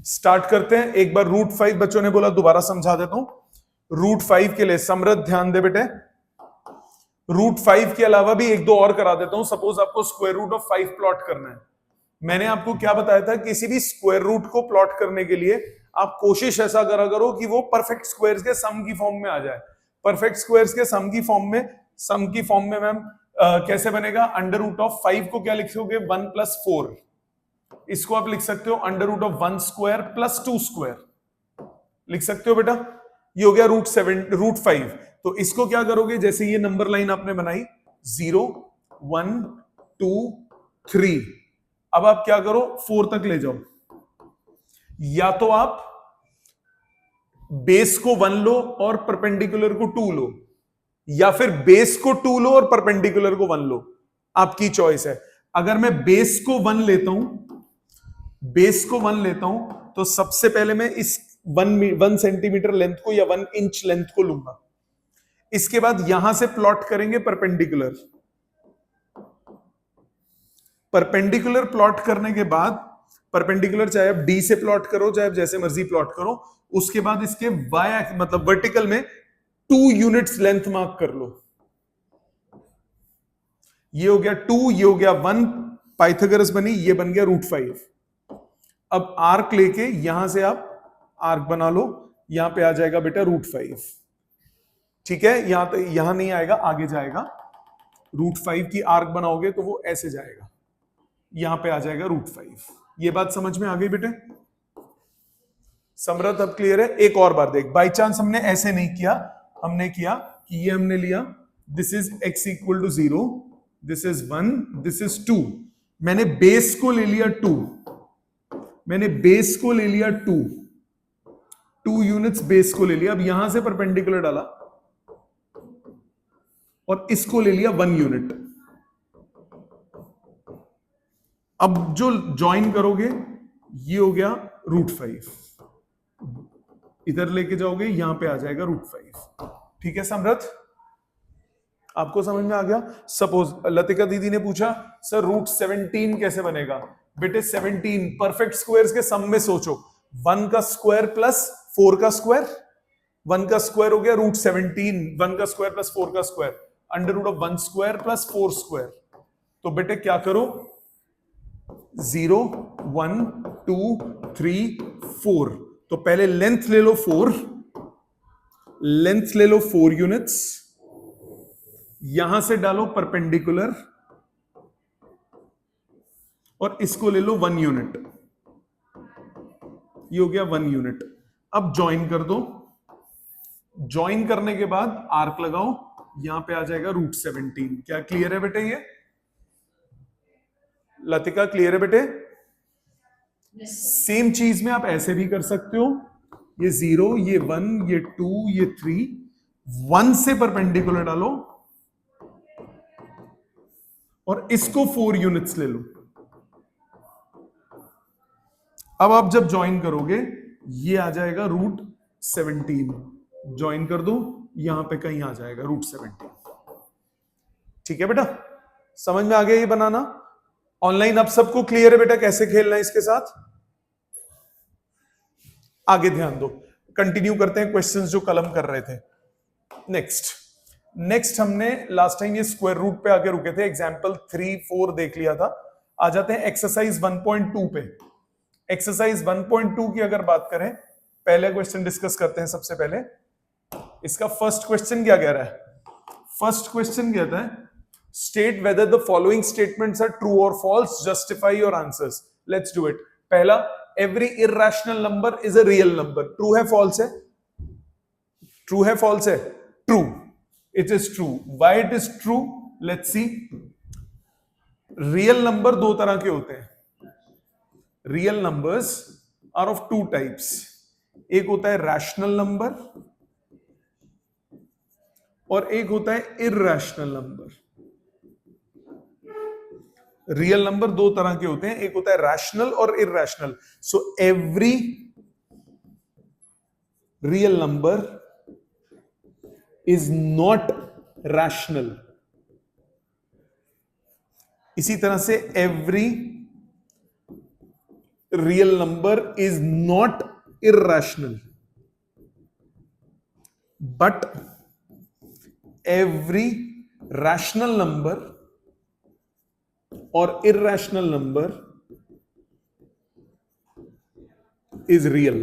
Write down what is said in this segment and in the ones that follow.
Start करते हैं। एक बार √5 बच्चों ने बोला, दोबारा समझा देता हूं। √5 के लिए समृद्ध ध्यान दे बेटे, √5 के अलावा भी एक दो और करा देता हूं। सपोज आपको स्क्वायर रूट ऑफ 5 प्लॉट करना है। मैंने आपको क्या बताया था, किसी भी स्क्वायर रूट को प्लॉट करने के लिए आप कोशिश ऐसा करा करो कि वो परफेक्ट स्क्वायर्स के सम की फॉर्म में आ जाए। परफेक्ट स्क्वायर्स के सम की फॉर्म में मैम कैसे बनेगा? √5 को क्या लिखोगे? 1 + 4। इसको आप लिख सकते हो √1² + 2² लिख सकते हो बेटा। ये हो गया √5। तो इसको क्या करोगे? जैसे ये नंबर लाइन आपने बनाई 0 1 2 3, अब आप क्या करो? 4 तक ले जाओ। या तो आप बेस को 1 लो और परपेंडिकुलर को 2 लो, या फिर बेस को 2 लो और परपेंडिकुलर को 1 लो, आपकी चॉइस है। अगर मैं बेस को 1 लेता हूं, तो सबसे पहले मैं इस 1 सेंटीमीटर लेंथ को या 1 इंच लेंथ को लूंगा। इसके बाद यहां से प्लॉट करेंगे परपेंडिकुलर। परपेंडिकुलर प्लॉट करने के बाद, परपेंडिकुलर चाहे आप डी से प्लॉट करो, चाहे आप जैसे मर्जी प्लॉट करो, उसके बाद इसके वाई मतलब वर्टिकल में 2 यूनिट्स लेंथ मार्क कर लो। ये हो गया 2, ये हो गया 1, पाइथागोरस बनी, ये बन गया √5। अब आर्क लेके यहां से आप आर्क बना लो, यहां पे आ जाएगा बेटा √5। ठीक है, यहां नहीं आएगा, आगे जाएगा। √5 की आर्क बनाओगे तो वो ऐसे जाएगा, यहां पे आ जाएगा √5। ये बात समझ में आ गई बेटे? समृद्ध अब क्लियर है? एक और बार देख, बाई चांस हमने ऐसे नहीं किया, हमने किया कि ये हमने लिया, this is x = 0, this is 1, this is 2। मैंने बेस को ले लिया 2, मैंने बेस को ले लिया 2 यूनिट्स बेस को ले लिया। अब यहां से परपेंडिकुलर डाला और इसको ले लिया 1 यूनिट। अब जो ज्वाइन करोगे ये हो गया √5, इधर लेके जाओगे यहां पे आ जाएगा √5। ठीक है समृद्ध, आपको समझ में आ गया? सपोज लतिका दीदी ने पूछा सर √17 कैसे बनेगा? बेटे 17 परफेक्ट स्क्वायर्स के सम में सोचो, 1 का स्क्वायर प्लस 4 का स्क्वायर, 1 का स्क्वायर हो गया √17, 1 का स्क्वायर प्लस 4 का स्क्वायर, √1² + 4²। तो बेटे क्या करो? 0 1 2 3 4। तो पहले लेंथ ले लो 4, लेंथ ले लो 4 यूनिट्स, यहां से डालो परपेंडिकुलर और इसको ले लो 1 यूनिट, ये हो गया 1 यूनिट। अब ज्वाइन कर दो, ज्वाइन करने के बाद आर्क लगाओ, यहां पे आ जाएगा √17। क्या क्लियर है बेटे? ये लतिका क्लियर है बेटे? सेम चीज में आप ऐसे भी कर सकते हो, ये 0, ये 1, ये 2, ये 3, 1 से परपेंडिकुलर डालो और इसको 4 यूनिट्स ले लो। अब आप जब ज्वाइन करोगे ये आ जाएगा √17, ज्वाइन कर दो, यहां पे कहीं आ जाएगा √17। ठीक है बेटा, समझ में आ गया ये बनाना? ऑनलाइन अब सबको क्लियर है बेटा कैसे खेलना है इसके साथ? आगे ध्यान दो, कंटिन्यू करते हैं क्वेश्चंस जो कलम कर रहे थे। नेक्स्ट हमने लास्ट टाइम ये स्क्वायर रूट पे आके रुके थे, एग्जांपल 3 4 देख लिया था। आ जाते हैं एक्सरसाइज 1.2 पे। एक्सरसाइज 1.2 की अगर बात करें, पहले क्वेश्चन डिस्कस करते हैं। सबसे पहले इसका फर्स्ट क्वेश्चन क्या कह रहा है? फर्स्ट क्वेश्चन कहता है state whether the following statements are true और false, justify your answers. Let's do it. पहला, every irrational number is a real number. True है फॉल्स है? ट्रू है फॉल्स है? True, it is true. Why it is true? Let's see. Real number दो तरह के होते हैं। Real numbers are of 2 types. एक होता है रैशनल नंबर और एक होता है इर्रेशनल नंबर। रियल नंबर दो तरह के होते हैं, एक होता है रैशनल और irrational. So every real number is not rational. इसी तरह से every real number is not irrational, but every rational number or irrational number is real.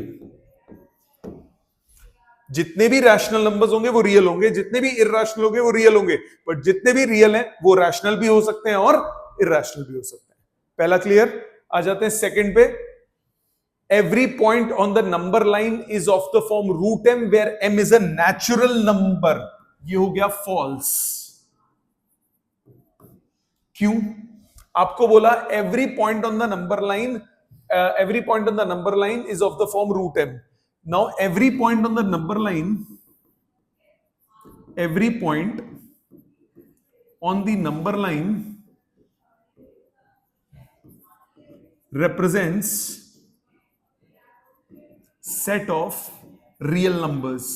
जितने भी रैशनल नंबर्स होंगे वो रियल होंगे, जितने भी इरैशनल होंगे वो रियल होंगे, बट जितने भी रियल हैं वो रैशनल भी हो सकते हैं और इरैशनल भी हो सकते हैं. पहला क्लियर. आ जाते हैं सेकंड पे. Every point on the number line is of the form root m where m is a natural number. ये हो गया फॉल्स. क्यों? आपको बोला every point on the number line, every point on the number line is of the form root m. Now every point on the number line, every point on the number line represents set of real numbers.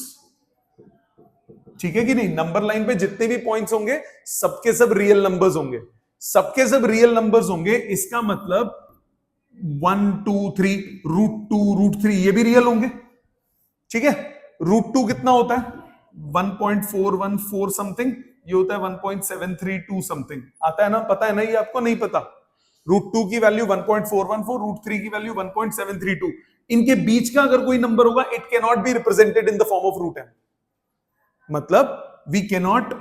ठीक है कि नहीं? Number line पे जितने भी points होंगे सबके सब रियल नंबर्स होंगे. सबके सब रियल नंबर्स होंगे, इसका मतलब 1 2 3 √2 √3 ये भी रियल होंगे. ठीक है. √2 कितना होता है? 1.414 समथिंग. ये होता है 1.732 समथिंग. आता है ना? पता है ना? ये आपको नहीं पता. √2 की वैल्यू 1.414, √3 की वैल्यू 1.732. इनके बीच का अगर कोई नंबर होगा, it can not be represented in the form of √m. मतलब we can not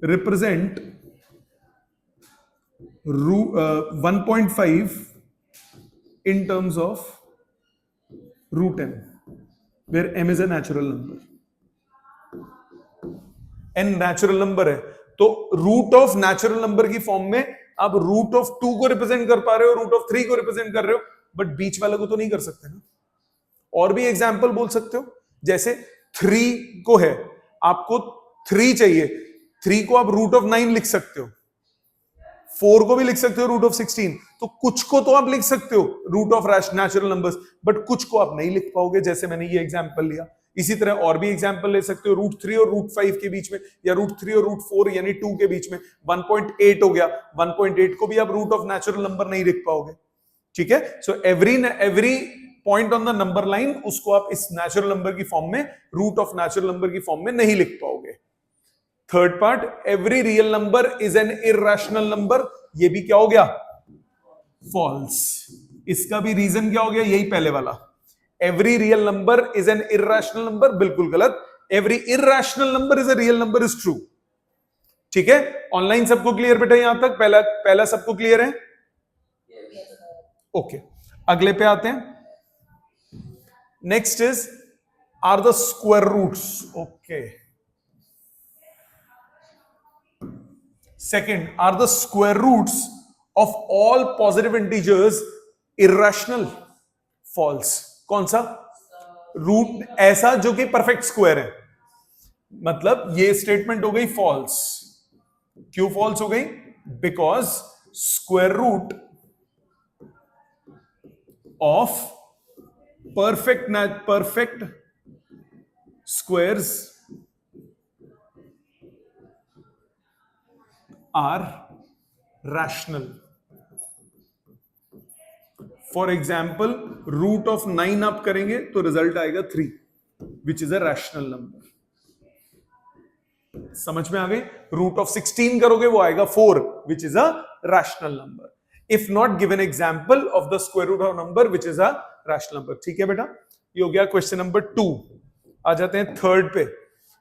represent 1.5 in terms of √m, where m is a natural number. n natural number है, तो रूट ऑफ नेचुरल नंबर की form में आप √2 को represent कर पा रहे हो, √3 को रिप्रेजेंट कर रहे हो, बट बीच वाले को तो नहीं कर सकते ना. और भी एग्जाम्पल बोल सकते हो, जैसे 3 को है, आपको 3 चाहिए, 3 को आप √9 लिख सकते हो, 4 को भी लिख सकते हो √16. तो कुछ को तो आप लिख सकते हो root of natural numbers, but कुछ को आप नहीं लिख पाओगे, जैसे मैंने ये एग्जांपल लिया. इसी तरह और भी एग्जांपल ले सकते हो, √3 और √5 के बीच में, या √3 और √4 यानी 2 के बीच में 1.8 हो गया. 1.8 को भी आप रूट ऑफ नेचुरल नंबर नहीं लिख पाओगे. ठीक है. So every point on the number line, उसको आप इस नेचुरल नंबर की फॉर्म में, रूट ऑफ नेचुरल नंबर की फॉर्म में नहीं लिख पाओगे. Third part, every real number is an irrational number. ये भी क्या हो गया? फॉल्स. इसका भी रीजन क्या हो गया? यही पहले वाला. Every real number is an irrational number, बिल्कुल गलत. Every irrational number is a real number is true. ठीक है. ऑनलाइन सबको क्लियर बेटा? यहां तक पहला सबको क्लियर है? ओके. अगले पे आते हैं. Next is are the square roots. Okay. Second, are the square roots of all positive integers irrational? False. कौन सा? रूट ऐसा जो कि परफेक्ट स्क्वायर है. मतलब ये स्टेटमेंट हो गई फॉल्स. क्यों फॉल्स हो गई? Because square root of perfect squares are rational. For example, root of 9 आप करेंगे तो रिजल्ट आएगा 3, which is a rational number. समझ में आ गई? रूट ऑफ 16 करोगे वो आएगा 4, which is a rational number. If not, give an example of the square root of number which is a rational number. ठीक है बेटा? ये हो गया क्वेश्चन नंबर 2. आ जाते हैं थर्ड पे.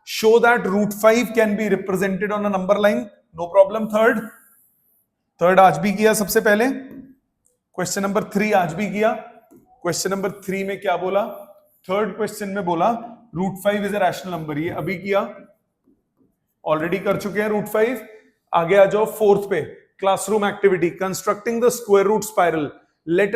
Show that √5 can be represented on a number line. No problem. Third आज भी किया सबसे पहले. क्वेश्चन नंबर 3 आज भी किया. क्वेश्चन नंबर 3 में क्या बोला? थर्ड क्वेश्चन में बोला √5 इज अ रैशनल नंबर. ये अभी किया, ऑलरेडी कर चुके हैं √5. आगे आ जाओ फोर्थ पे. Classroom activity, constructing the square root spiral. Let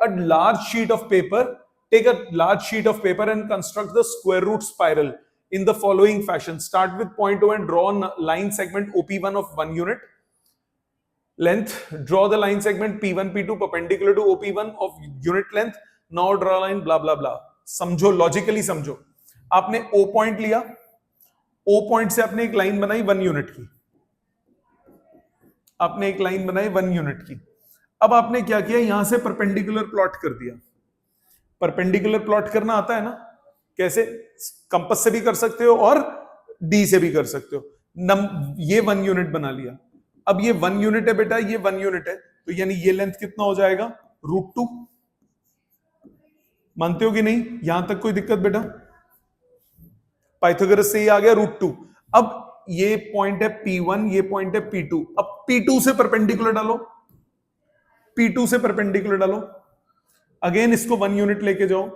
a large sheet of paper, take a large sheet of paper and construct the square root spiral in the following fashion. Start with point O and draw a line segment OP1 of 1 unit length. Draw the line segment P1 P2 perpendicular to OP1 of unit length. Now draw a line blah blah blah. समझो, logically समझो. आपने O point लिया, O point से आपने एक line बनाई 1 unit की. आपने एक लाइन बनाई 1 यूनिट की. अब आपने क्या किया, यहां से परपेंडिकुलर प्लॉट कर दिया। परपेंडिकुलर प्लॉट करना आता है ना, कैसे? कंपास से भी कर सकते हो और डी से भी कर सकते हो। ये 1 यूनिट बना लिया। अब ये 1 यूनिट है बेटा, ये 1 यूनिट है, तो यानी ये लेंथ कितना हो जाएगा? √2। मानते हो कि नहीं? यहां तक कोई दिक्कत बेटा? पाइथागोरस से ही आ गया √2। अब ये पॉइंट है P1, ये पॉइंट है P2। अब P2 से परपेंडिकुलर डालो, P2 से परपेंडिकुलर डालो। अगेन इसको 1 यूनिट लेके जाओ।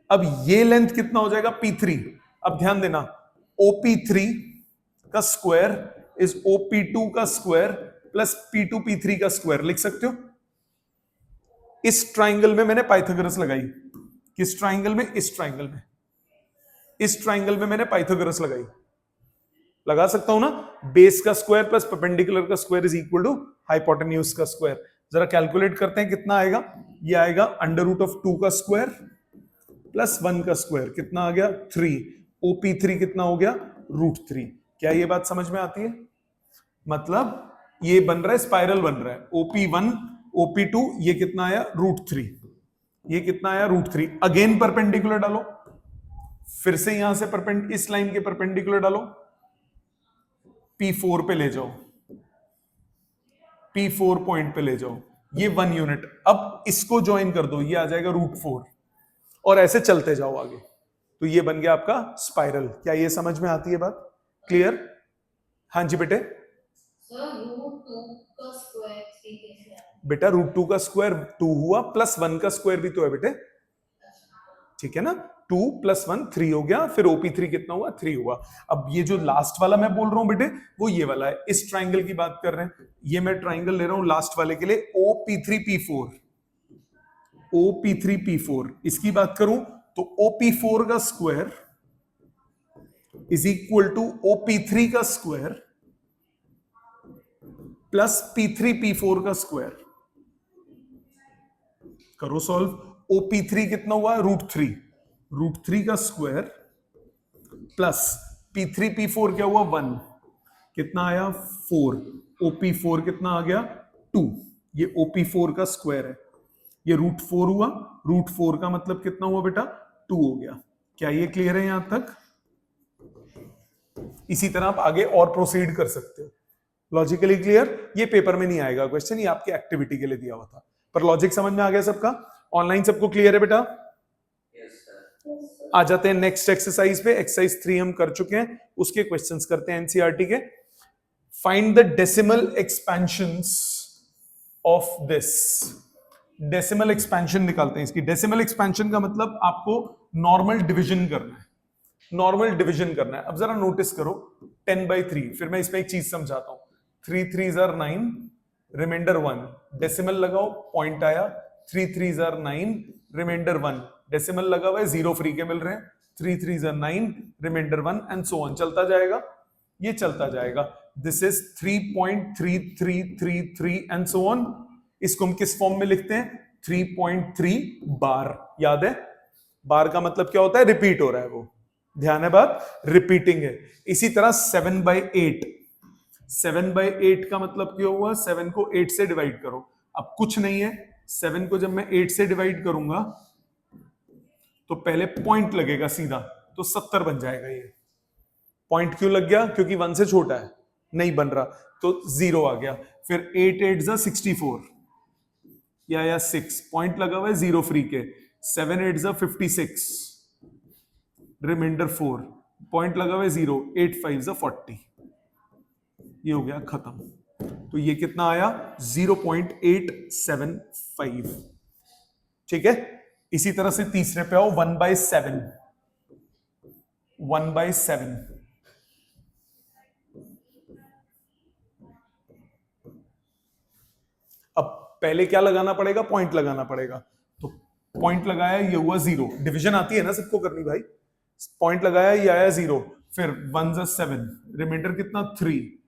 अब ये लेंथ कितना हो जाएगा? P3। अब ध्यान देना, OP3 का स्क्वायर इज OP2 का स्क्वायर प्लस P2 P3 का स्क्वायर लिख सकते हो। इस ट्राइंगल में मैंने पाइथागोरस लगाई। किस ट्राइंगल में? इस ट्राइंगल में। इस ट्राइंगल में मैंने पाइथागोरस लगाई। लगा सकता हूं ना? बेस का स्क्वायर प्लस परपेंडिकुलर का square is equal to hypotenuse का स्क्वायर। जरा कैलकुलेट करते हैं कितना आएगा। ये आएगा √2 का स्क्वायर प्लस 1 का स्क्वायर, कितना आ गया? 3। OP3 कितना हो गया? √3। क्या ये बात समझ में आती है? मतलब ये बन रहा है, स्पाइरल बन रहा है। OP1 OP2 ये कितना आया? √3। ये कितना आया? √3। अगेन परपेंडिकुलर डालो, फिर से यहां से इस लाइन के परपेंडिकुलर डालो, P4 पे ले जाओ, P4 पॉइंट पे ले जाओ, ये 1 यूनिट। अब इसको ज्वाइन कर दो, ये आ जाएगा √4 और ऐसे चलते जाओ आगे, तो ये बन गया आपका स्पाइरल। क्या ये समझ में आती है बात? क्लियर? हाँ जी बेटे। बेटा √2 का स्क्वायर 2 हुआ, प्लस 1 का स्क्वायर भी तो है बेटे, ठीक है ना? 2 + 1 3 हो गया, फिर OP3 कितना हुआ? 3 हुआ। अब ये जो लास्ट वाला मैं बोल रहा हूं बेटे, वो ये वाला है। इस ट्राइंगल की बात कर रहे हैं, ये मैं ट्राइंगल ले रहा हूं लास्ट वाले के लिए, OP3P4। OP3P4 इसकी बात करूं तो OP4 का square is equal to OP3 का स्क्वायर प्लस P3P4 का स्क्वायर। करो सॉल्व। OP3 कितना हुआ? √3। √3 का स्क्वायर प्लस P3P4 क्या हुआ? 1। कितना आया? 4। OP4 कितना आ गया? 2। ये OP4 का स्क्वायर है, ये √4 हुआ। √4 का मतलब कितना हुआ बेटा? 2 हो गया। क्या ये क्लियर है यहां तक? इसी तरह आप आगे और प्रोसीड कर सकते हो। Logically clear? ये पेपर में नहीं आएगा क्वेश्चन, ये आपकी एक्टिविटी के लिए दिया हुआ था, पर लॉजिक समझ में आ गया सबका? ऑनलाइन सबको क्लियर है बेटा? आ जाते हैं नेक्स्ट एक्सरसाइज पे। एक्सरसाइज 3 हम कर चुके हैं, उसके क्वेश्चंस करते हैं एनसीईआरटी के। Find the decimal expansions of this. Decimal expansion निकालते हैं इसकी। डेसिमल एक्सपेंशन का मतलब आपको नॉर्मल डिवीजन करना है, नॉर्मल डिवीजन करना है। अब जरा नोटिस करो, 10/3। फिर मैं इसमें एक चीज समझाता हूं। 3 3s are 9, रिमाइंडर 1, डेसिमल लगाओ, पॉइंट आया। 3 3s are 9, रिमाइंडर 1, डेसिमल लगा हुआ है, 0 फ्री के मिल रहे हैं। 3 3s are 9, remainder 1 and so on, चलता जाएगा, ये चलता जाएगा। This is 3.3333 and so on. इसको हम किस फॉर्म में लिखते हैं? 3.3 बार। याद है? बार का मतलब क्या होता है? रिपीट हो रहा है वो। ध्यान है बात? रिपीटिंग है। इसी तरह 7/8। 7/8 का मतलब क्या हुआ? 7 को 8 से डिवाइड करो। अब कुछ नहीं है, 7 को जब मैं 8 से डिवाइड करूंगा तो पहले पॉइंट लगेगा सीधा, तो 70 बन जाएगा। ये पॉइंट क्यों लग गया? क्योंकि 1 से छोटा है, नहीं बन रहा, तो 0 आ गया। फिर 8 8 64 या 6, पॉइंट लगा हुआ है 0 फ्री के। 7 8 56, रिमाइंडर 4, पॉइंट लगा हुआ है 0। 8 5 40, ये हो गया खत्म। तो ये कितना आया? 0.875। ठीक है। इसी तरह से तीसरे पे आओ, 1/7। 1/7 अब पहले क्या लगाना पड़ेगा? पॉइंट लगाना पड़ेगा। तो पॉइंट लगाया, ये हुआ 0। डिवीजन आती है ना सबको करनी भाई। पॉइंट लगाया, ये आया 0। फिर 1 7, रिमाइंडर कितना? 3,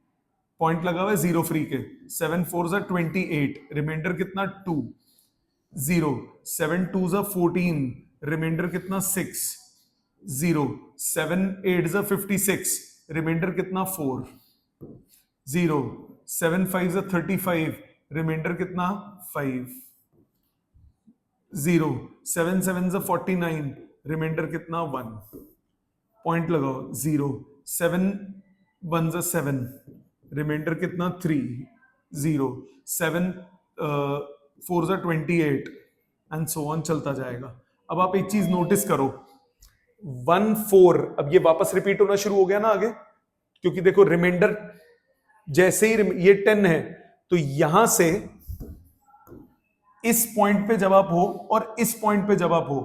पॉइंट लगा हुआ है 0 फ्री के। 7 4 28, रिमाइंडर कितना? 2, 0। 7 2 14, रिमाइंडर कितना? 6, 0। 7 8 56, रिमाइंडर कितना? 4, 0। 7 5 जा 35, रिमाइंडर कितना 5, 0, 7 7 जा 49, रिमाइंडर कितना 1, पॉइंट लगाओ 0, 7 1 जा 7, रिमाइंडर कितना 3, 0, 7 4 जा 28 एंड सो ऑन चलता जाएगा। अब आप एक चीज नोटिस करो, 1 4, अब ये वापस रिपीट होना शुरू हो गया ना आगे, क्योंकि देखो रिमाइंडर जैसे ही ये 10 है तो यहां से इस पॉइंट पे जब आप हो और इस पॉइंट पे जब आप हो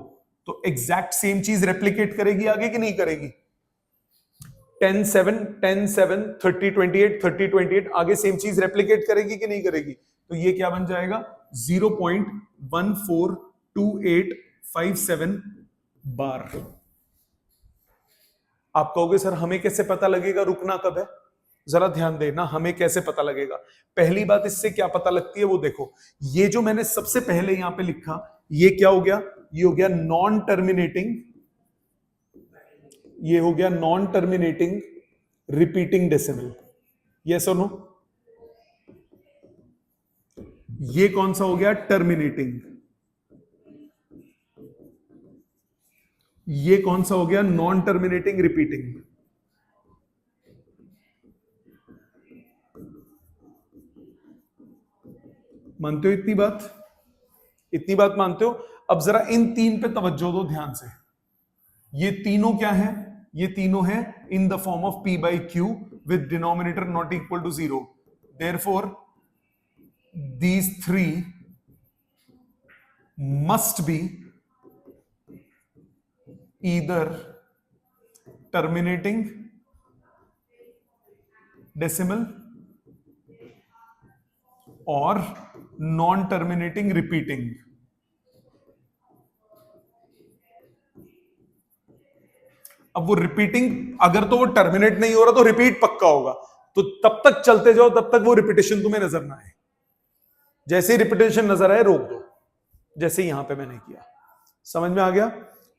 तो एग्जैक्ट सेम चीज रेप्लिकेट करेगी आगे कि नहीं करेगी? 10 7 10 7 30 28 30 28 आगे सेम चीज रेप्लिकेट करेगी कि नहीं करेगी? तो ये क्या बन जाएगा 0.142857 बार। आप कहोगे सर हमें कैसे पता लगेगा रुकना कब है? जरा ध्यान देना, हमें कैसे पता लगेगा? पहली बात इससे क्या पता लगती है वो देखो, ये जो मैंने सबसे पहले यहां पे लिखा ये क्या हो गया? ये हो गया नॉन टर्मिनेटिंग, ये हो गया non terminating repeating decimal, yes और नो? ये कौन सा हो गया? टर्मिनेटिंग। ये कौन सा हो गया? Non terminating repeating. मानते हो इतनी बात? इतनी बात मानते हो? अब जरा इन तीन पे तवज्जो दो ध्यान से। ये तीनों क्या है? ये तीनों है इन the form of p by q with denominator not equal to 0. Therefore, these three must be either terminating decimal or non-terminating repeating. अब वो रिपीटिंग, अगर तो वो टर्मिनेट नहीं हो रहा तो रिपीट पक्का होगा, तो तब तक चलते जाओ तब तक वो रिपीटेशन तुम्हें नजर ना आए। जैसे ही रिपीटेशन नजर आए रोक दो, जैसे यहां पे मैंने किया। समझ में आ गया?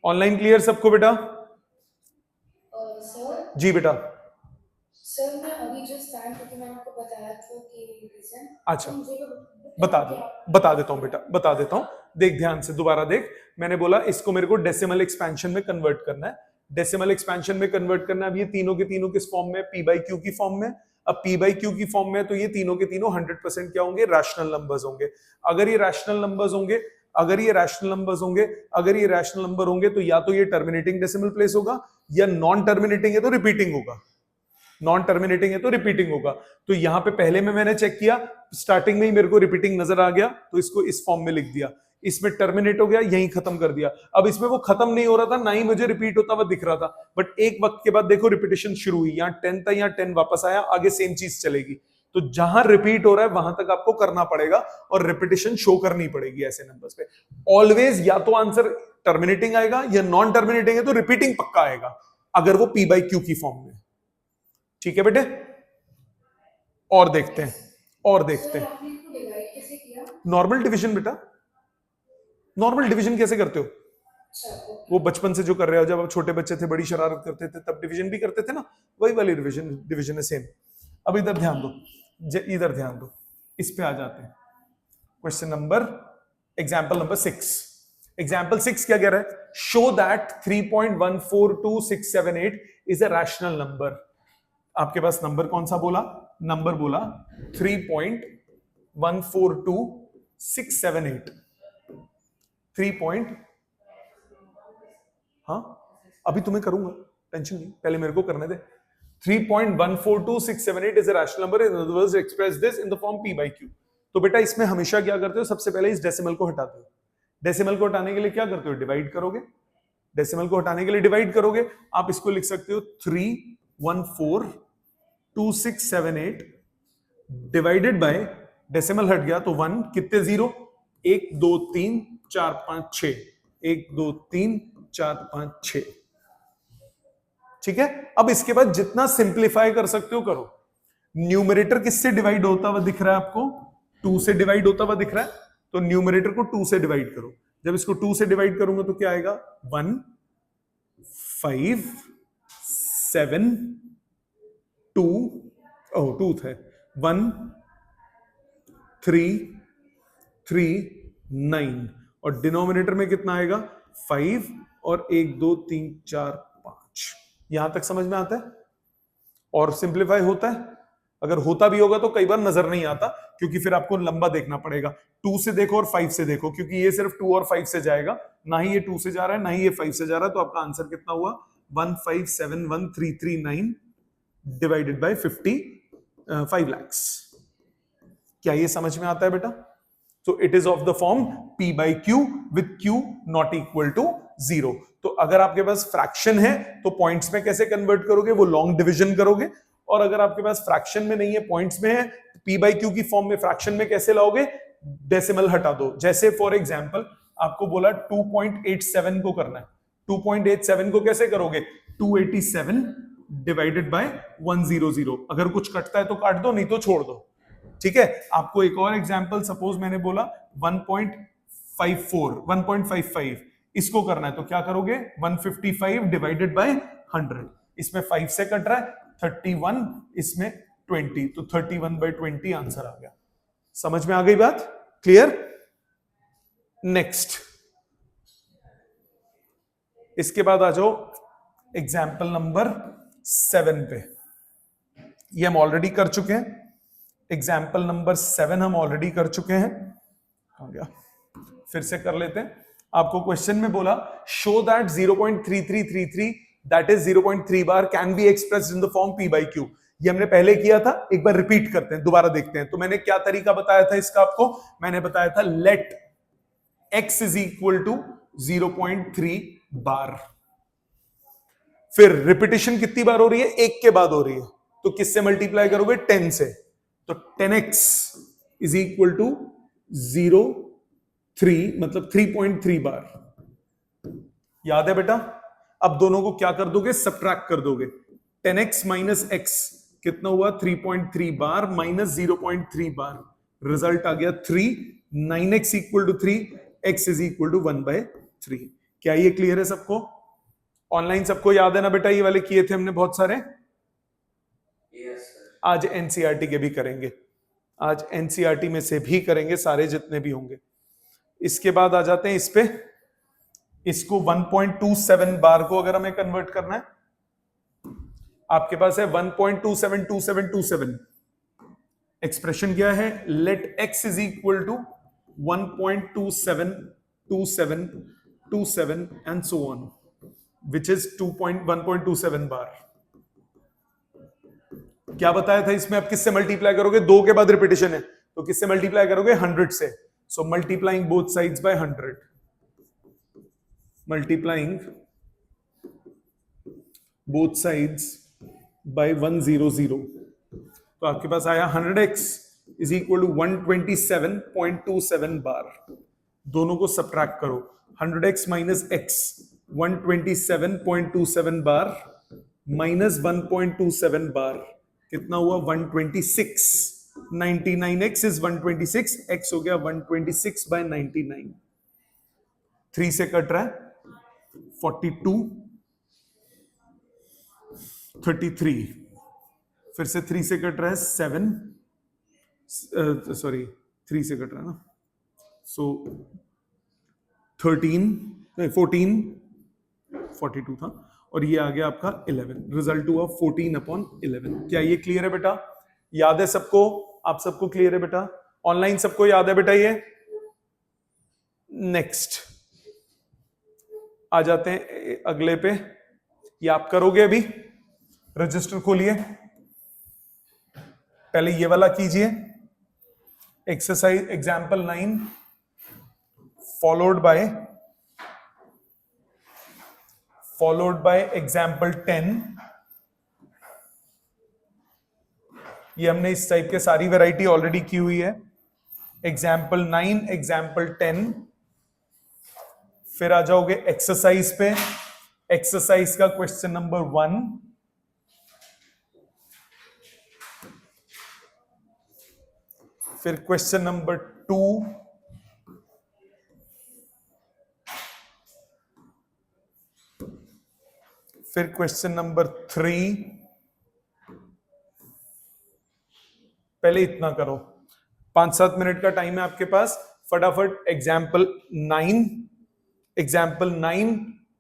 ऑनलाइन क्लियर सबको बेटा? सर जी बेटा। सर मैं अभी जो स्टार्ट करके मैंने आपको बताया था कि रीजन, अच्छा बता देता हूं बेटा, बता देता हूं। देख ध्यान से, दोबारा देख। मैंने बोला इसको मेरे को डेसिमल एक्सपेंशन में कन्वर्ट करना है, डेसिमल एक्सपेंशन में कन्वर्ट करना है। अब ये तीनों के तीनों किस फॉर्म में? p by q की फॉर्म में। अब p by q की फॉर्म में तो ये तीनों के तीनों 100% क्या होंगे? रैशनल नंबर्स होंगे। अगर ये रैशनल नंबर्स होंगे, अगर ये रैशनल नंबर्स होंगे, अगर ये रैशनल नंबर होंगे तो या तो ये टर्मिनेटिंग डेसिमल प्लेस होगा, या नॉन टर्मिनेटिंग है तो रिपीटिंग होगा। नॉन टर्मिनेटिंग है तो रिपीटिंग होगा। तो यहां पे पहले में मैंने चेक किया, स्टार्टिंग में ही मेरे को रिपीटिंग नजर आ गया, तो इसको इस फॉर्म में लिख दिया। इसमें टर्मिनेट हो गया, यहीं खत्म कर दिया। अब इसमें वो खत्म नहीं हो रहा था, ना ही मुझे रिपीट होता हुआ दिख रहा था, बट एक वक्त के बाद देखो रिपीटेशन शुरू हुई। यहाँ 10 था, यहाँ 10 वापस आया, आगे सेम चीज चलेगी। तो जहां रिपीट हो रहा है वहां तक आपको करना पड़ेगा और रिपीटेशन शो करनी पड़ेगी ऐसे नंबर्स पे। ऑलवेज या तो आंसर टर्मिनेटिंग आएगा, या नॉन टर्मिनेटिंग है तो रिपीटिंग पक्का आएगा, अगर वो p by q की फॉर्म में। ठीक है बेटे? और देखते हैं, और देखते हैं। आपने इसको डिवाइड कैसे किया? नॉर्मल डिवीजन बेटा। नॉर्मल डिवीजन कैसे करते हो? वो बचपन से जो कर रहे हो, जब आप छोटे बच्चे थे बड़ी शरारत करते थे तब डिवीजन भी करते थे ना, वही वाली डिवीजन है सेम। अब इधर ध्यान दो, इधर ध्यान दो, इस पे आ जाते हैं। Question number, example number 6। Example 6 क्या कह रहा है? Show that 3.142678 is a rational number. आपके पास नंबर कौन सा बोला? नंबर बोला 3.142678। 3. हाँ अभी तुम्हें करूंगा, टेंशन नहीं, पहले मेरे को करने दे। 3.142678 is a rational number, in other words express this in the form p by q। तो बेटा इसमें हमेशा क्या करते हो? सबसे पहले इस डेसिमल को हटाते हो। डेसिमल को हटाने के लिए क्या करते हो? डिवाइड करोगे। डेसिमल को हटाने के लिए डिवाइड करोगे। आप इसको लिख सकते हो 3.142678 डिवाइडेड बाय, डेसिमल हट गया तो 1, कितने जीरो? 1 2 3 4 5 6, 1 2 3 4 5 6। ठीक है? अब इसके बाद जितना सिंप्लीफाई कर सकते हो करो। न्यूमरेटर किससे डिवाइड होता हुआ दिख रहा है आपको? 2 से डिवाइड होता हुआ दिख रहा है, तो न्यूमरेटर को 2 से डिवाइड करो। जब इसको 2 से डिवाइड करूंगा तो क्या आएगा? 1 5 7 2 2 है 1 3 3 9 और डिनोमिनेटर में कितना आएगा 5 और 1 2 3 4 5। यहां तक समझ में आता है और सिंप्लीफाई होता है। अगर होता भी होगा तो कई बार नजर नहीं आता क्योंकि फिर आपको लंबा देखना पड़ेगा। 2 से देखो और 5 से देखो क्योंकि ये सिर्फ 2 और 5 से जाएगा, ना ही ये 2 से जा रहा है ना ही ये 5 से जा रहा है। तो आपका आंसर कितना हुआ 1571339 डिवाइडेड बाय 5 lakhs। क्या ये समझ में आता है बेटा? So it is of the form P by Q with Q not equal to 0। तो अगर आपके पास फ्रैक्शन है तो पॉइंट्स में कैसे कन्वर्ट करोगे? वो लॉन्ग डिवीजन करोगे। और अगर आपके पास फ्रैक्शन में नहीं है, पॉइंट्स में है, P by Q की फॉर्म में फ्रैक्शन में कैसे लाओगे? डेसिमल हटा दो। जैसे फॉर एग्जांपल आपको बोला 2.87 को करना है, 2.87 को कैसे करोगे? 287 डिवाइडेड बाय 100। अगर कुछ कटता है तो काट दो, नहीं तो छोड़ दो। ठीक है। आपको एक और एग्जांपल, सपोज मैंने बोला 1.54 1.55 इसको करना है तो क्या करोगे? 155 डिवाइडेड बाय 100। इसमें 5 से कट रहा है 31, इसमें 20, तो 31/20 आंसर आ गया। समझ में आ गई बात? क्लियर? नेक्स्ट, इसके बाद आ जाओ एग्जाम्पल नंबर 7 पे। ये हम ऑलरेडी कर चुके हैं। एग्जाम्पल नंबर 7 हम ऑलरेडी कर चुके हैं। आ गया, फिर से कर लेते हैं। आपको क्वेश्चन में बोला show that 0.3333 that is 0.3 bar can be expressed in the form P by Q। ये हमने पहले किया था, एक बार रिपीट करते हैं, दोबारा देखते हैं। तो मैंने क्या तरीका बताया था इसका आपको? मैंने बताया था let x is equal to 0.3 bar. फिर रिपीटिशन कितनी बार हो रही है? एक के बाद हो रही है, तो किससे मल्टीप्लाई करोगे? 10 से। तो 10x इज इक्वल टू 0.3 मतलब 3.3 बार। याद है बेटा? अब दोनों को क्या कर दोगे? सब्ट्रैक्ट कर दोगे। 10x माइनस x कितना हुआ? 3.3 बार माइनस 0.3 बार, रिजल्ट आ गया 3। 9x equal to 3, x is equal to 1/3। क्या ये क्लियर है सबको? ऑनलाइन सबको याद है ना बेटा? ये वाले किए थे हमने बहुत सारे। आज एनसीईआरटी के भी करेंगे, आज एनसीईआरटी में से भी करेंगे सारे जितने भी होंगे। इसके बाद आ जाते हैं इस पे। इसको 1.27 बार को अगर हमें कन्वर्ट करना है, आपके पास है 1.272727। एक्सप्रेशन क्या है? Let x is equal to 1.272727 and so on, which is 1.27 bar. क्या बताया था इसमें? आप किससे मल्टीप्लाई करोगे? 2 के बाद रिपीटिशन है तो किससे मल्टीप्लाई करोगे? 100 से। So multiplying both sides by 100, multiplying both sides by 100। तो आपके पास आया 100x इज इक्वल टू 127.27 बार। दोनों को सब्ट्रैक्ट करो। 100x माइनस x 127.27 बार माइनस 1.27 बार कितना हुआ? 126। 99x इज 126, x हो गया 126/99। 3 से कट रहा है 42, 33, फिर से 3 से कट रहा है 7, सॉरी 3 से कट रहा है ना, सो 13 14 42 था और ये आ गया आपका 11। रिजल्ट हुआ 14/11। क्या ये क्लियर है बेटा? याद है सबको? आप सबको क्लियर है बेटा? ऑनलाइन सबको याद है बेटा? ये नेक्स्ट आ जाते हैं अगले पे। ये आप करोगे अभी। रजिस्टर खोलिए, पहले ये वाला कीजिए, exercise example 9 followed by example 10। ये हमने इस टाइप के सारी वैरायटी ऑलरेडी की हुई है। Example 9, example 10। फिर आ जाओगे एक्सरसाइज पे। एक्सरसाइज का क्वेश्चन नंबर 1, फिर क्वेश्चन नंबर 2, फिर क्वेश्चन नंबर 3, पहले इतना करो, 5-7 मिनट का टाइम है आपके पास, फटाफट एग्जाम्पल 9, एग्जाम्पल 9,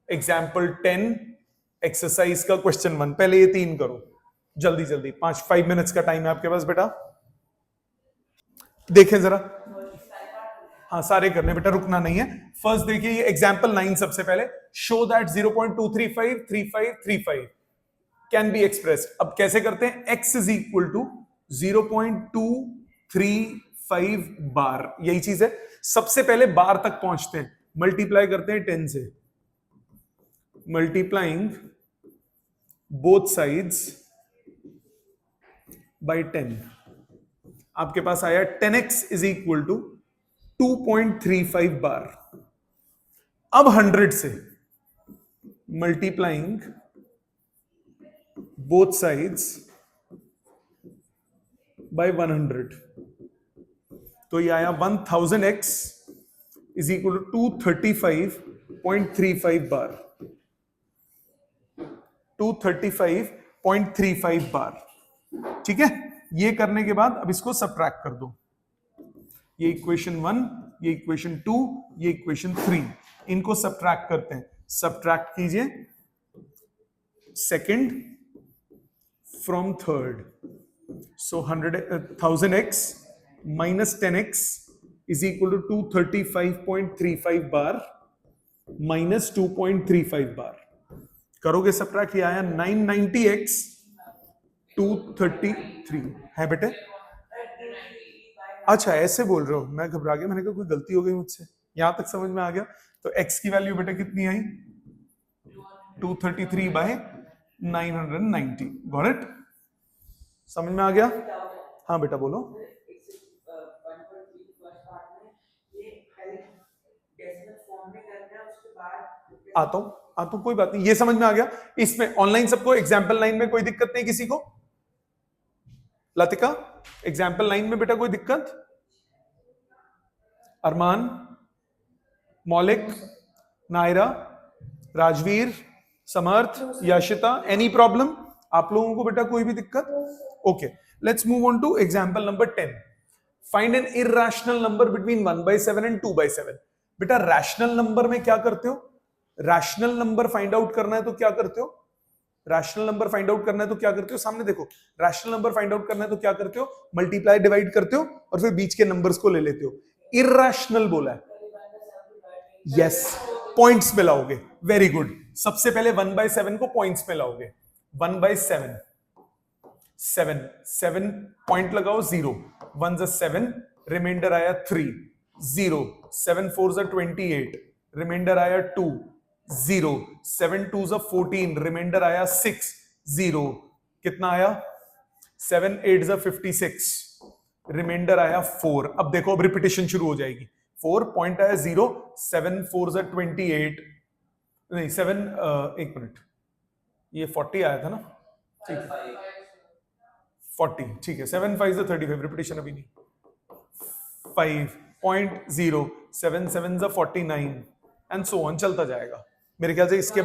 एग्जाम्पल 10, एक्सरसाइज का क्वेश्चन 1, पहले ये 3 करो जल्दी जल्दी, 5 मिनट्स का टाइम है आपके पास बेटा। देखें जरा, हाँ सारे करने बेटा, रुकना नहीं है। फर्स्ट देखिए ये एग्जाम्पल 9, सबसे पहले show that 0.2353535 can be expressed. अब कैसे करते हैं, x इज इक्वल टू 0.235 बार, यही चीज है। सबसे पहले बार तक पहुंचते हैं, मल्टीप्लाई करते हैं 10 से, मल्टीप्लाइंग बोथ साइड्स बाय 10, आपके पास आया 10x इज इक्वल टू 2.35 बार। अब 100 से मल्टीप्लाइंग बोथ साइड्स बाय 100, तो ये आया 1000x इज इक्वल टू 235.35 बार, 235.35 बार। ठीक है, ये करने के बाद अब इसको सब्ट्रैक्ट कर दो, ये इक्वेशन 1, ये इक्वेशन 2, ये इक्वेशन 3, इनको सब्ट्रैक्ट करते हैं। सब्ट्रैक्ट कीजिए second from third, so 1000x minus 10x is equal to 235.35 bar minus 2.35 bar. करोगे सब्ट्रैक्ट, ये आया 990x 233 है बेटे। अच्छा ऐसे बोल रहे हो, मैं घबरा गया, मैंने कहा कोई गलती हो गई मुझसे। यहां तक समझ में आ गया। तो x की वैल्यू बेटे कितनी आई, 233 बाय 990। गॉट इट, समझ में आ गया। हाँ बेटा बोलो। आता हूं कोई बात नहीं, ये समझ में आ गया। इसमें ऑनलाइन सबको एग्जाम्पल 9 में कोई दिक्कत नहीं किसी को? लतिका एग्जाम्पल 9 में बेटा कोई दिक्कत? Armaan, Maulik, Naira, Rajveer, Samarth, Yashita, any problem? आप लोगों को बेटा कोई भी दिक्कत? Okay, let's move on to example number 10। Find an irrational number between 1/7 and 2/7। बेटा रैशनल नंबर में क्या करते हो? रैशनल नंबर फाइंड आउट करना है तो क्या करते हो? रैशनल नंबर फाइंड आउट करना है तो क्या करते हो? सामने देखो, रैशनल नंबर फाइंड आउट करना है तो क्या करते हो? मल्टीप्लाई डिवाइड करते हो और फिर बीच के नंबर्स को ले लेते हो। इरैशनल बोला है, यस, पॉइंट्स में लाओगे। वेरी गुड, सबसे पहले 1/7 को पॉइंट्स में लाओगे। 1/7, 7 पॉइंट लगाओ, 0, 1 7, रिमाइंडर आया 3, 0, 7 4 28, रिमाइंडर आया 2, 0, 7 2 14, रिमाइंडर आया 6, 0, कितना आया? 7 8 56, रिमाइंडर आया 4। अब देखो, अब रिपीटेशन शुरू हो जाएगी। 4 पॉइंट आया 0, 7 4 28, नहीं 7, एक मिनट, ये 40 आया था ना, ठीक है 40, ठीक है, 7 5 35, रिपीटेशन अभी नहीं। 5.0, 7 7 49 एंड सो ऑन, चलता जाएगा। मेरे ख्याल से इसके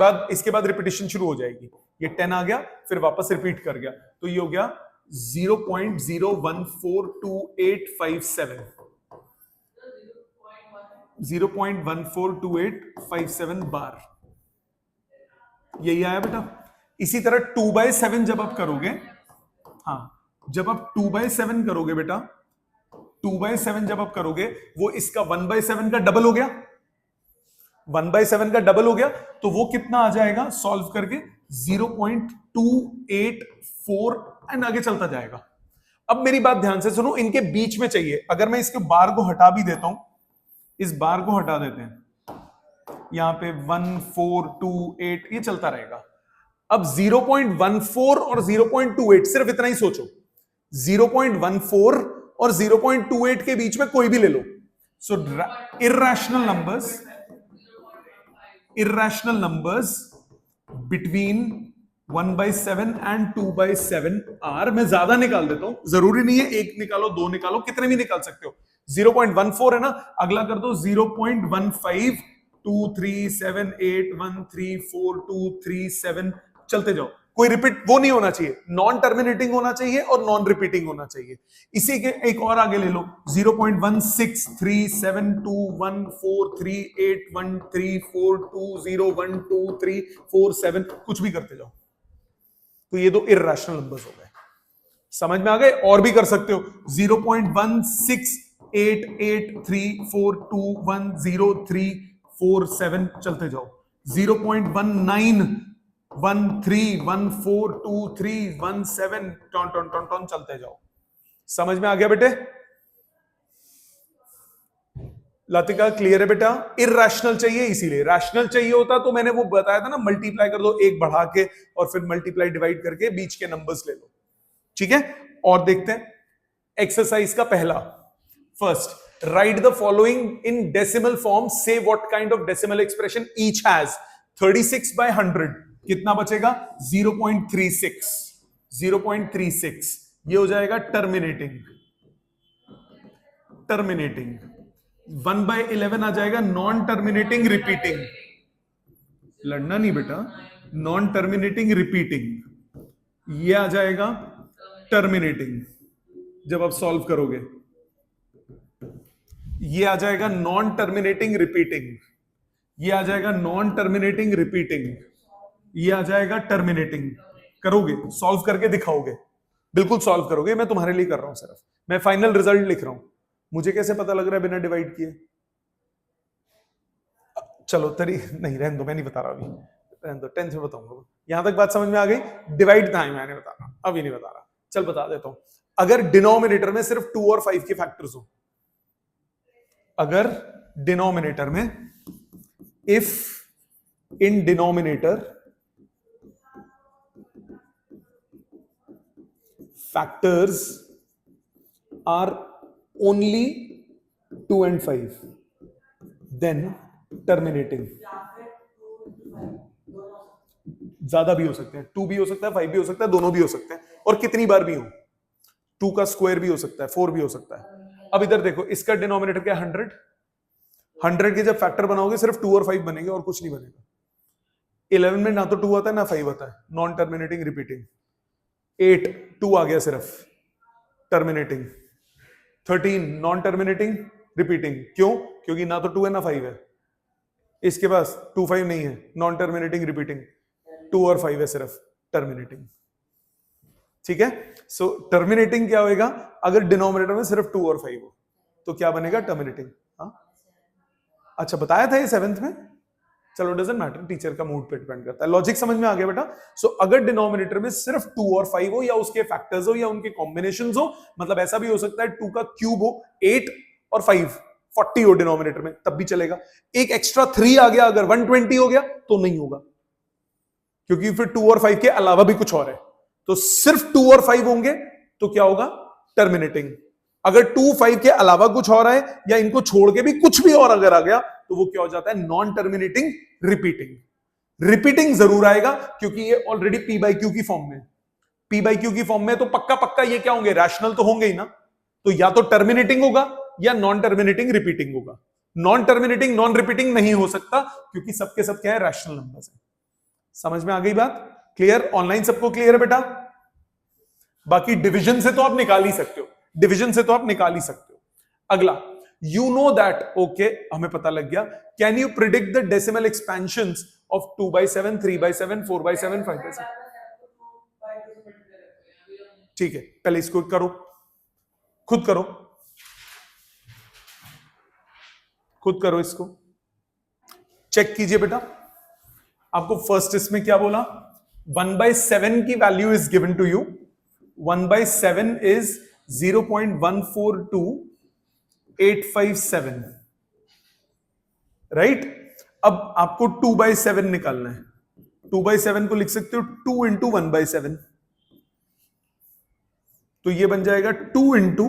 बाद रिपीटेशन शुरू हो जाएगी। ये 10 आ गया, फिर वापस रिपीट कर गया, तो ये हो गया 0.0142857, 0.142857 बार, यही आया बेटा। इसी तरह 2/7 जब आप करोगे, हाँ जब आप 2/7 करोगे बेटा, 2/7 जब आप करोगे, वो इसका 1/7 का डबल हो गया। 1/7 का डबल हो गया, तो वो कितना आ जाएगा सॉल्व करके? 0.284 एंड आगे चलता जाएगा। अब मेरी बात ध्यान से सुनो, इनके बीच में चाहिए। अगर मैं इसके बार को हटा भी देता हूं, इस बार को हटा देते हैं, यहां पे 1 4 2 8, ये चलता रहेगा। अब 0.14 और 0.28, सिर्फ इतना ही सोचो, 0.14 और 0.28 के बीच में कोई भी ले लो। So irrational numbers between 1/7 and 2/7 are, मैं ज्यादा निकाल देता हूं, जरूरी नहीं है 1 निकालो 2 निकालो, कितने भी निकाल सकते हो। 0.14 है ना, अगला कर दो 0.15 2 3 7 8 1 3 4 2 3 7, चलते जाओ। कोई रिपीट वो नहीं होना चाहिए, नॉन टर्मिनेटिंग होना चाहिए और नॉन रिपीटिंग होना चाहिए। इसी के एक और आगे ले लो, 0.163721438134201237 कुछ भी करते जाओ। तो ये दो इर्रेशनल नंबर्स हो गए, समझ में आ गए? और भी कर सकते हो, 0.168834210347 चलते जाओ, 0.1913142317 टॉन टॉन टॉन टॉन चलते जाओ। समझ में आ गया बेटे? लतिका क्लियर है बेटा? इरैशनल चाहिए, इसीलिए रैशनल चाहिए होता तो मैंने वो बताया था ना, मल्टीप्लाई कर दो, एक बढ़ा के और फिर मल्टीप्लाई डिवाइड करके बीच के नंबर्स ले लो। ठीक है, और देखते हैं एक्सरसाइज का पहला। First, write the following in decimal form, say what kind of decimal expression each has. 36/100 कितना बचेगा? 0.36। 0.36 ये हो जाएगा टर्मिनेटिंग। 1/11 आ जाएगा नॉन टर्मिनेटिंग रिपीटिंग। लड़ना नहीं बेटा, नॉन टर्मिनेटिंग रिपीटिंग। ये आ जाएगा टर्मिनेटिंग जब आप सॉल्व करोगे। ये आ जाएगा नॉन टर्मिनेटिंग रिपीटिंग। ये आ जाएगा नॉन टर्मिनेटिंग रिपीटिंग। ये आ जाएगा टर्मिनेटिंग। करोगे, सॉल्व करके दिखाओगे, बिल्कुल सॉल्व करोगे, मैं तुम्हारे लिए कर रहा हूं, सिर्फ मैं फाइनल रिजल्ट लिख रहा हूं। मुझे कैसे पता लग रहा है बिना डिवाइड किए? चलो तरी नहीं, रहने दो, मैं नहीं बता रहा अभी, रहने दो, 10 में बताऊंगा। यहां तक बात समझ में आ गई? डिवाइड था मैंने बता रहा, अभी नहीं बता रहा। चल बता देता हूं, अगर डिनोमिनेटर में सिर्फ 2 और 5 के फैक्टर्स हो, अगर डिनोमिनेटर में, if in denominator factors are only 2 and 5, then terminating। ज्यादा भी हो सकते हैं, 2 भी हो सकता है, 5 भी हो सकता है, दोनों भी हो सकते हैं, और कितनी बार भी हो, 2 का स्क्वायर भी हो सकता है, 4 भी हो सकता है। अब इधर देखो, इसका डिनोमिनेटर क्या है? 100। 100 के जब फैक्टर बनाओगे सिर्फ 2 और 5 बनेंगे और कुछ नहीं बनेगा। 11 में ना तो 2 आता है ना 5 आता है, नॉन टर्मिनेटिंग रिपीटिंग। 8 2 आ गया सिर्फ, टर्मिनेटिंग। 13 non terminating repeating. क्यों? क्योंकि ना तो 2 है ना 5 है। इसके पास 2 5 नहीं है, नॉन टर्मिनेटिंग रिपीटिंग। 2 और 5 है सिर्फ, टर्मिनेटिंग। ठीक है, सो टर्मिनेटिंग क्या होएगा? अगर डिनोमिनेटर में सिर्फ 2 और 5 हो तो क्या बनेगा? टर्मिनेटिंग। हाँ अच्छा, बताया था ये 7th में। चलो डजंट मैटर, टीचर का मूड पे डिपेंड करता है। लॉजिक समझ में आ गया बेटा? सो अगर डिनोमिनेटर में सिर्फ 2 और 5 हो, या उसके फैक्टर्स हो, या उनके कॉम्बिनेशंस हो, मतलब ऐसा भी हो सकता है 2 का क्यूब हो, 8 और 5 40 हो डिनोमिनेटर में, तब भी चलेगा। एक एक्स्ट्रा 3 आ गया, अगर 120 हो गया तो नहीं होगा, क्योंकि फिर 2 और 5 के अलावा भी कुछ और है। तो सिर्फ 2 और 5 होंगे तो क्या होगा? टर्मिनेटिंग। अगर 2 5 के अलावा कुछ और है, या इनको छोड़ के भी कुछ भी और अगर आ गया, तो वो क्या हो जाता है? Non terminating repeating. रिपीटिंग जरूर आएगा क्योंकि ये ऑलरेडी पी बाई क्यू की फॉर्म में। पी बाई क्यू की फॉर्म में तो पक्का पक्का ये क्या होंगे? रैशनल तो होंगे ही ना। तो या तो टर्मिनेटिंग होगा या नॉन टर्मिनेटिंग रिपीटिंग होगा। नॉन टर्मिनेटिंग नॉन रिपीटिंग नहीं हो सकता, क्योंकि सबके सब क्या है? रैशनल नंबर्स है। समझ में आ गई बात? क्लियर? ऑनलाइन सबको क्लियर है बेटा? बाकी डिवीजन से तो आप निकाल ही सकते हो, डिवीजन से तो आप निकाल ही सकते हो। अगला, you know that, okay, हमें पता लग गया। Can you predict the decimal expansions of 2/7, 3/7, 4/7, 5/7? ठीक है, पहले इसको करो, खुद करो, खुद करो, इसको चेक कीजिए बेटा। आपको फर्स्ट इसमें क्या बोला? 1/7 की value is given to you. 1/7 is 0.142857, right? अब आपको 2/7 निकालना है। 2/7 को लिख सकते हो 2 इंटू 1/7, तो ये बन जाएगा 2 इंटू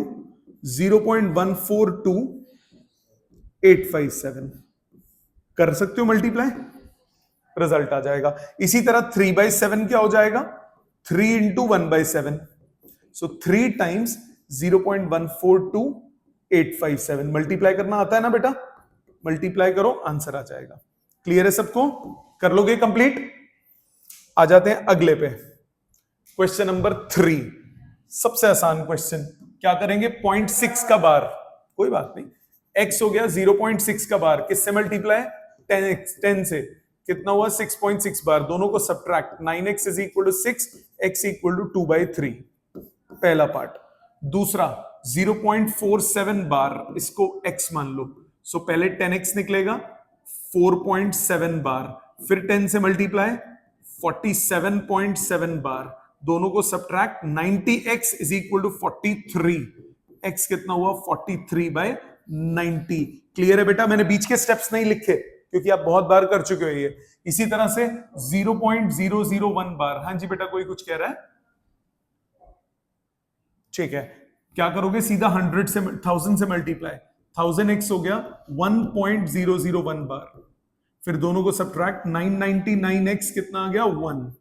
0.142857। कर सकते हो मल्टीप्लाई, रिजल्ट आ जाएगा। इसी तरह 3/7 क्या हो जाएगा? 3 इंटू 1/7, सो 3 टाइम्स 0.142857। मल्टीप्लाई करना आता है ना बेटा? मल्टीप्लाई करो, आंसर आ जाएगा। क्लियर है सबको? कर लोगे कंप्लीट? आ जाते हैं अगले पे। क्वेश्चन नंबर 3, सबसे आसान क्वेश्चन। क्या करेंगे? 0.6 का बार, कोई बात नहीं, x हो गया 0.6 का बार, किससे मल्टीप्लाई? 10 से। कितना हुआ? 6.6 बार। दोनों को subtract, 9x is equal to 6, x equal to 2/3। पहला पार्ट। दूसरा 0.47 बार, इसको x मान लो। सो पहले 10x निकलेगा, 4.7 बार, फिर 10 से मल्टीप्लाई, 47.7 बार। दोनों को subtract, 90x is equal to 43। x कितना हुआ? 43/90। क्लियर है बेटा? मैंने बीच के स्टेप्स नहीं लिखे क्योंकि आप बहुत बार कर चुके हो ये। इसी तरह से 0.001 बार। हाँ जी बेटा, कोई कुछ कह रहा है? ठीक है, क्या करोगे? सीधा 100 से 1000 से मल्टीप्लाई, 1000x हो गया 1.001 बार। फिर दोनों को सब्ट्रैक्ट, 999x कितना आ गया? 1।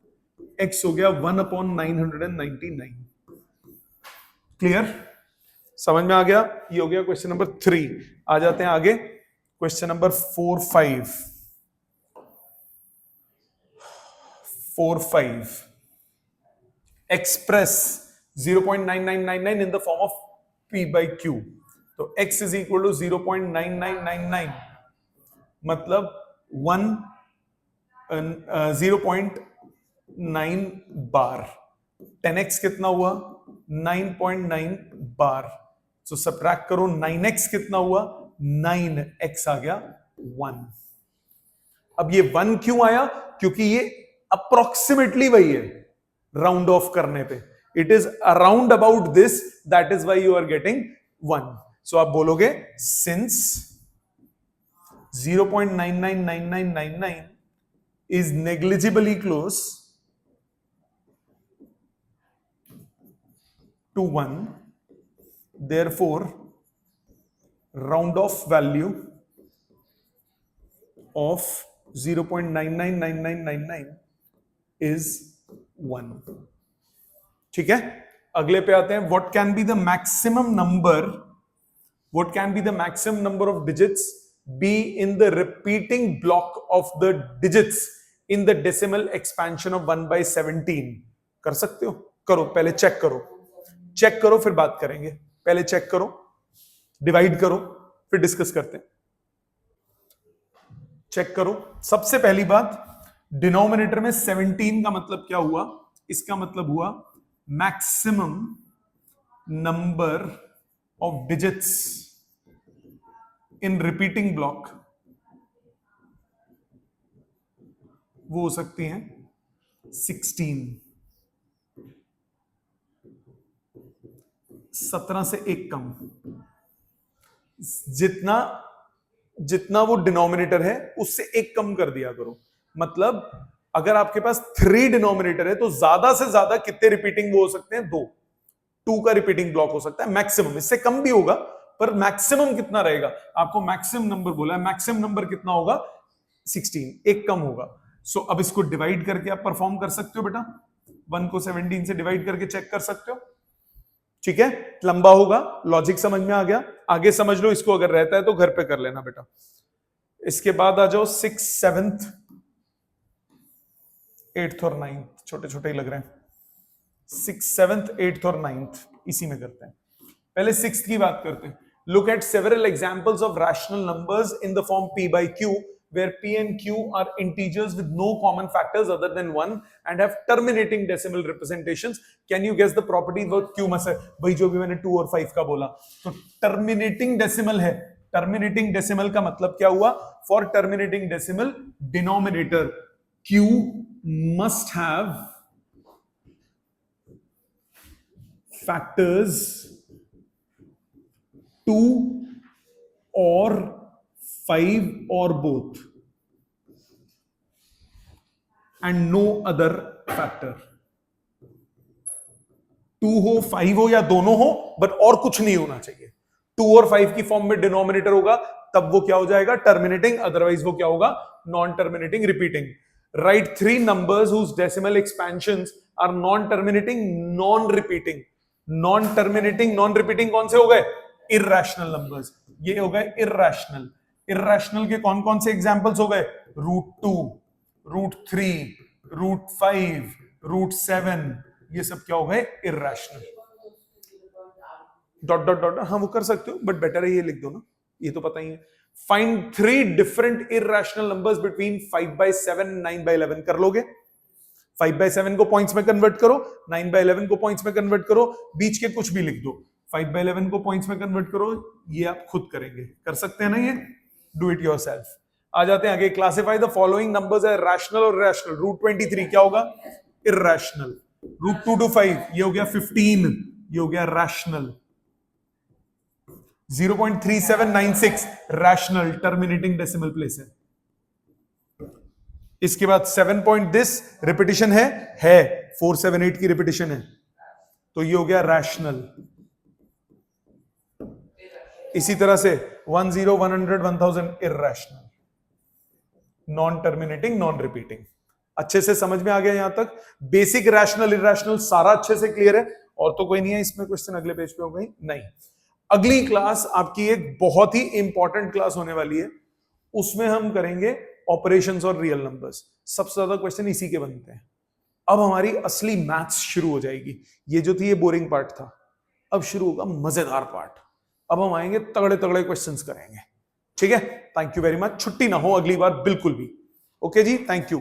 x हो गया 1/999। क्लियर? समझ में आ गया? ये हो गया क्वेश्चन नंबर 3। आ जाते हैं आगे, question number 4, 5। Express 0.9999 in the form of p/q। तो x इज इक्वल टू 0.9999, मतलब 0.9 बार। 10x कितना हुआ? 9.9 बार। सो सब्ट्रैक्ट करो, 9x कितना हुआ? 9x आ गया 1। अब ये 1 क्यों आया? क्योंकि ये अप्रोक्सीमेटली वही है राउंड ऑफ करने पे। It is around about this, that is why you are getting 1। So आप बोलोगे since 0.999999 is negligibly close to 1, therefore round off value of 0.999999 is 1। ठीक है, अगले पे आते हैं। what can be the maximum number of digits be in the repeating block of the digits in the decimal expansion of 1/17? कर सकते हो? करो, पहले चेक करो फिर बात करेंगे। पहले चेक करो, डिवाइड करो, फिर डिस्कस करते हैं। चेक करो। सबसे पहली बात, डिनोमिनेटर में 17 का मतलब क्या हुआ? इसका मतलब हुआ maximum number of digits in repeating block वो हो सकती हैं 16। 17 से एक कम। जितना वो डिनोमिनेटर है उससे एक कम कर दिया करो। मतलब अगर आपके पास 3 डिनोमिनेटर है तो ज्यादा से ज्यादा कितने रिपीटिंग वो हो सकते हैं? 2 का रिपीटिंग ब्लॉक हो सकता है मैक्सिमम। इससे कम भी होगा, पर मैक्सिमम कितना रहेगा? आपको मैक्सिमम नंबर बोला है, मैक्सिमम नंबर कितना होगा? 16, एक कम होगा। सो अब इसको डिवाइड करके आप परफॉर्म कर सकते हो बेटा। 1 को 17 से डिवाइड करके चेक कर सकते हो। ठीक है, लंबा होगा, लॉजिक समझ में आ गया। आगे समझ लो इसको, अगर रहता है तो घर पे कर लेना बेटा। इसके बाद आ जाओ 6th 7th 8th और 9th, छोटे छोटे ही लग रहे हैं। 6th 7th 8th और 9th इसी में करते हैं। पहले 6th की बात करते हैं। Look at several examples of rational numbers in the form p/q, where p and q are integers with no common factors other than 1 and have terminating decimal representations. Can you guess the property what q must है? वही जो भी मैंने 2 और 5 का बोला। तो terminating decimal है। terminating decimal का मतलब क्या हुआ? For terminating decimal, denominator q must have factors 2 or 5 or both and no other factor। 2 हो, 5 हो या दोनों हो, बट और कुछ नहीं होना चाहिए। 2 और 5 की फॉर्म में डिनोमिनेटर होगा तब वो क्या हो जाएगा? टर्मिनेटिंग। अदरवाइज वो क्या होगा? Non terminating, repeating. Right 3 numbers whose decimal expansions are non terminating, non repeating। Non terminating, non repeating कौन से हो गए? Irrational numbers. ये हो गए इर्रेशनल। इर्रेशनल के कौन कौन से एग्जांपल्स हो गए? √2, √3, √5, √7, ये सब क्या हो गए? इर्रेशनल। डॉट डॉट डॉट, हाँ वो कर सकते हो, बट बेटर है ये लिख दो ना, ये तो पता ही है। Find 3 different irrational numbers between 5/7 9/11। कर लोगे? 5/7 को पॉइंट्स में कन्वर्ट करो, 9/11 को पॉइंट्स में कन्वर्ट करो, बीच के कुछ भी लिख दो। 5/11 को पॉइंट्स में कन्वर्ट करो, ये आप खुद करेंगे, कर सकते हैं ना ये, डू इट योरसेल्फ। आ जाते हैं आगे। क्लासिफाई द फॉलोइंग नंबर्स है रैशनल और इर्रेशनल। रूट 23 क्या होगा? इर्रेशनल। रूट 2 to 5 ये हो गया 15, ये हो गया rational. 0.3796 rational, terminating decimal place है। इसके बाद 7 पॉइंट दिस रिपीटिशन है 478 की रिपीटिशन है, तो ये हो गया रैशनल। इसी तरह से 10 100 1000 irrational, non terminating non repeating. अच्छे से समझ में आ गया यहां तक? बेसिक रैशनल इर्रेशनल सारा अच्छे से क्लियर है, और तो कोई नहीं है इसमें क्वेश्चन अगले पेज पे हो गई नहीं। अगली क्लास आपकी एक बहुत ही इंपॉर्टेंट क्लास होने वाली है, उसमें हम करेंगे ऑपरेशंस और रियल नंबर्स। सबसे ज्यादा क्वेश्चन इसी के बनते हैं। अब हमारी असली मैथ्स शुरू हो जाएगी। ये जो थी ये बोरिंग पार्ट था, अब शुरू होगा मजेदार पार्ट। अब हम आएंगे तगड़े तगड़े क्वेश्चंस करेंगे, ठीक है? Thank you very much. छुट्टी ना हो अगली बार बिल्कुल भी। Okay ji, thank you.